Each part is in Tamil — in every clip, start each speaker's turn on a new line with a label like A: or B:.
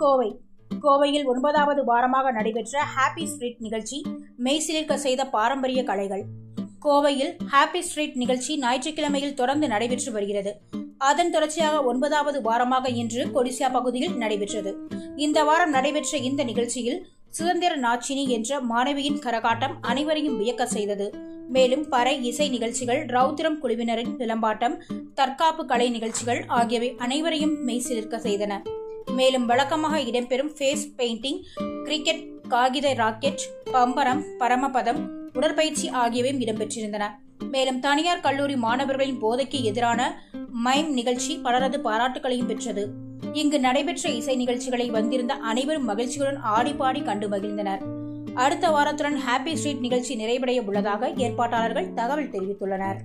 A: கோவையில் 9வது வாரமாக நடைபெற்ற ஹாப்பி ஸ்ட்ரீட் நிகழ்ச்சி மெய்சிலிர்க்க செய்த பாரம்பரிய கலைகள். கோவையில் ஹாப்பி ஸ்ட்ரீட் நிகழ்ச்சி ஞாயிற்றுக்கிழமையில் தொடர்ந்து நடைபெற்று வருகிறது. அதன் தொடர்ச்சியாக 9வது வாரமாக இன்று கொடிசியா பகுதியில் நடைபெற்றது. இந்த வாரம் நடைபெற்ற இந்த நிகழ்ச்சியில் சுதந்திர நாச்சினி என்ற மாணவியின் கரகாட்டம் அனைவரையும் வியக்க செய்தது. மேலும் பறை இசை நிகழ்ச்சிகள், ரவுத்திரம் குழுவினரின் விளம்பாட்டம், தற்காப்பு கலை நிகழ்ச்சிகள் ஆகியவை அனைவரையும் மெய்சிலிர்க்க செய்தன. மேலும் வழக்கமாக இடம்பெறும் ஃபேஸ் பெயிண்டிங், கிரிக்கெட், காகித ராக்கெட், பம்பரம், பரமபதம், உடற்பயிற்சி ஆகியவையும் இடம்பெற்றிருந்தன. மேலும் தனியார் கல்லூரி மாணவர்களின் போதைக்கு எதிரான மைம் நிகழ்ச்சி பலரது பாராட்டுகளையும் பெற்றது. இங்கு நடைபெற்ற இசை நிகழ்ச்சிகளை வந்திருந்த அனைவரும் மகிழ்ச்சியுடன் ஆடிப்பாடி கண்டு மகிழ்ந்தனர். அடுத்த வாரத்துடன் ஹாப்பி ஸ்ட்ரீட் நிகழ்ச்சி நிறைவடைய உள்ளதாக ஏற்பாட்டாளர்கள் தகவல் தெரிவித்துள்ளனர்.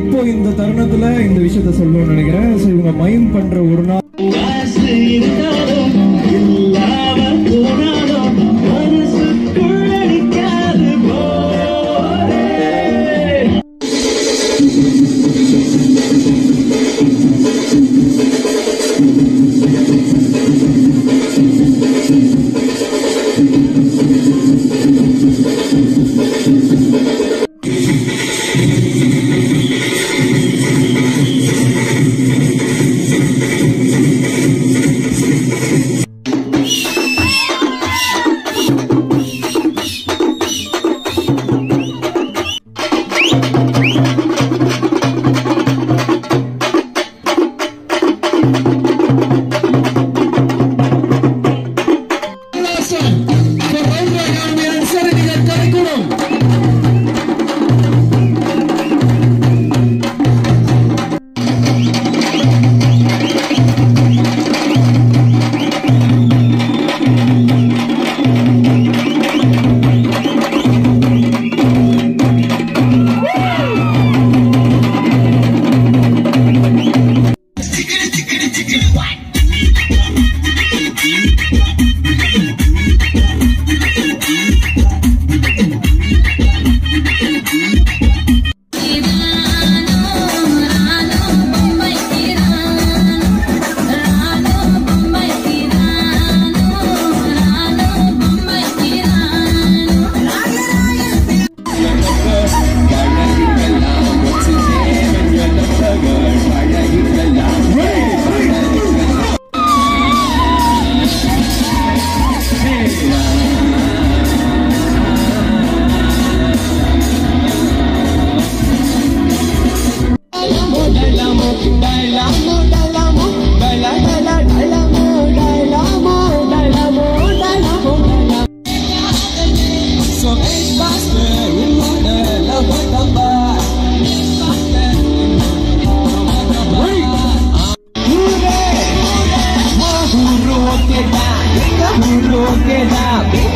B: இப்போ இந்த தருணத்துல இந்த விஷயத்த சொல்லணும்னு நினைக்கிறேன். இவங்க மைம் பண்ற ஒரு நாள்
C: Bin